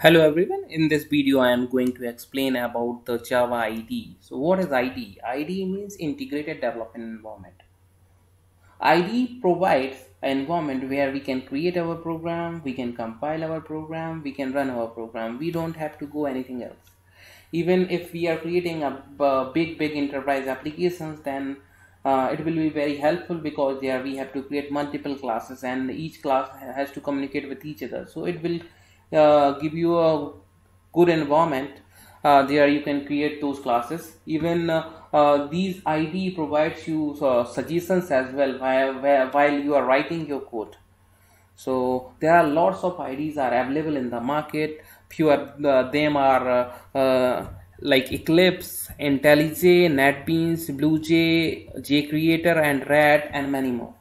Hello everyone, in this video I am going to explain about the Java IDE. So what is IDE? IDE means Integrated Development Environment. IDE provides an environment where we can create our program, we can compile our program, we can run our program. We don't have to go anything else. Even if we are creating a big enterprise applications, then it will be very helpful because there we have to create multiple classes and each class has to communicate with each other. So it will give you a good environment. There you can create those classes. Even these IDE provides you suggestions as well while you are writing your code. So there are lots of IDEs are available in the market. Few of them are like Eclipse, IntelliJ, NetBeans, BlueJ, JCreator, and RAD, and many more.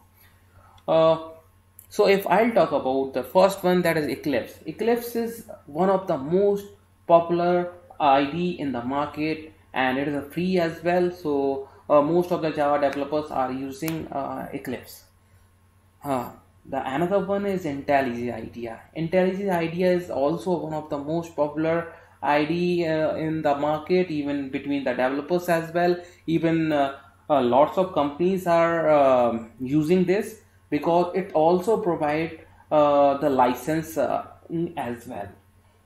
So if I'll talk about the first one, that is Eclipse. Eclipse is one of the most popular IDE in the market, and it is a free as well. So most of the Java developers are using Eclipse. The another one is IntelliJ IDEA. IntelliJ IDEA is also one of the most popular IDE in the market, even between the developers as well. Even lots of companies are using this because it also provide the license as well.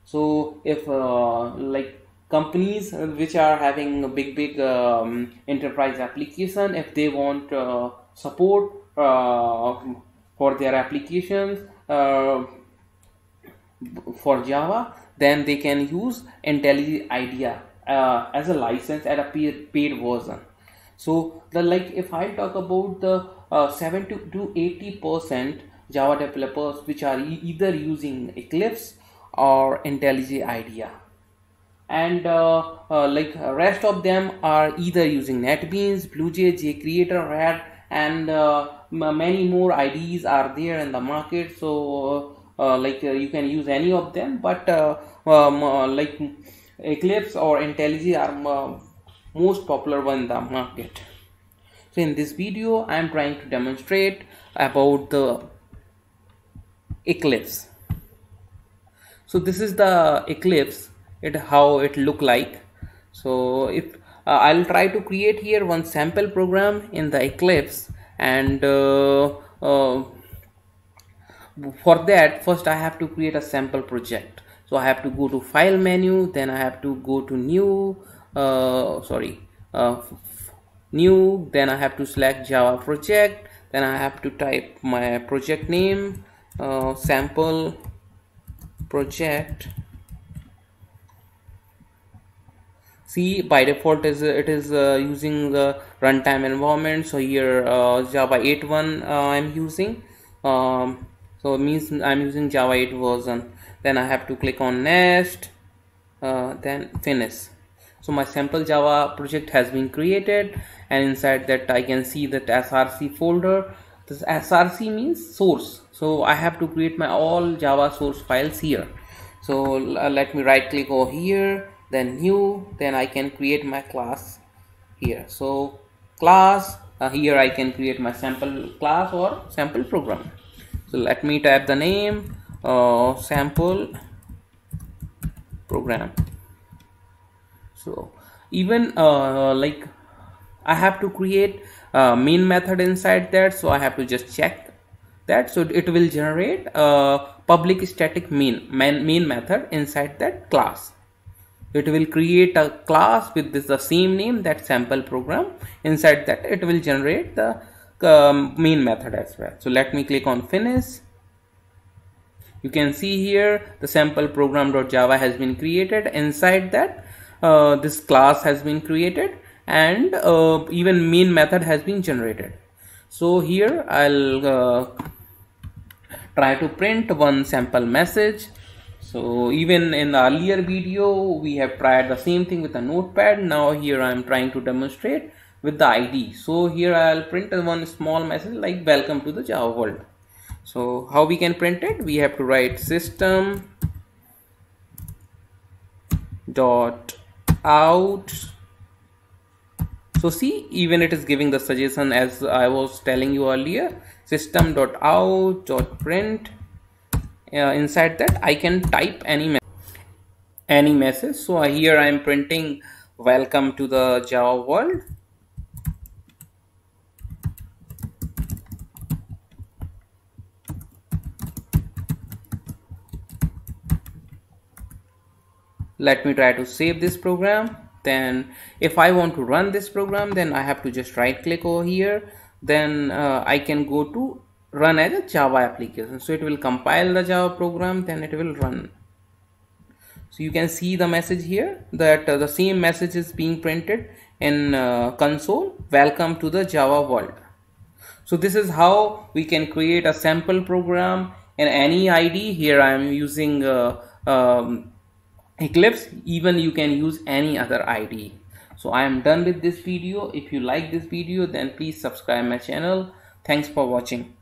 So if like companies which are having a big enterprise application, if they want support for their applications for Java, then they can use IntelliJ IDEA as a license at a paid version. So if I talk about the 70 to 80% Java developers which are either using Eclipse or IntelliJ IDEA, and rest of them are either using NetBeans, BlueJ, JCreator, RAD, and many more IDEs are there in the market. So you can use any of them, but like Eclipse or IntelliJ are most popular one in the market. So in this video I am trying to demonstrate about the Eclipse. So this is the Eclipse, how it look like. So if I'll try to create here one sample program in the Eclipse, and for that first I have to create a sample project. So I have to go to file menu, then I have to go to new, new, then I have to select Java project, then I have to type my project name, sample project. See, by default it is using the runtime environment. So here Java 8.1 I'm using, so it means I'm using Java 8 version. Then I have to click on next, then finish. So my sample Java project has been created, and inside that I can see that src folder. This src means source, so I have to create my all Java source files here. So let me right click over here, then new, then I can create my class here. So class, here I can create my sample class or sample program. So let me type the name, sample program. So even I have to create main method inside that, so I have to just check that. So it will generate a public static main method inside that class. It will create a class with the same name, that sample program. Inside that it will generate the main method as well. So let me click on finish. You can see here the sample program.java has been created. Inside that this class has been created, and even main method has been generated. So here I'll try to print one sample message. So even in the earlier video we have tried the same thing with a notepad. Now here I am trying to demonstrate with the IDE. So here I'll print one small message like welcome to the Java world. So how we can print it? We have to write system dot out. So see, even it is giving the suggestion as I was telling you earlier, system dot out dot print. Inside that I can type any message. any message. So here I am printing welcome to the Java world. Let me try to save this program. Then if I want to run this program, then I have to just right click over here. Then I can go to run as a Java application. So it will compile the Java program, then it will run. So you can see the message here that the same message is being printed in console, welcome to the Java world. So this is how we can create a sample program in any IDE. Here I am using Eclipse. Even you can use any other IDE. So I am done with this video. If you like this video, then please subscribe my channel. Thanks for watching.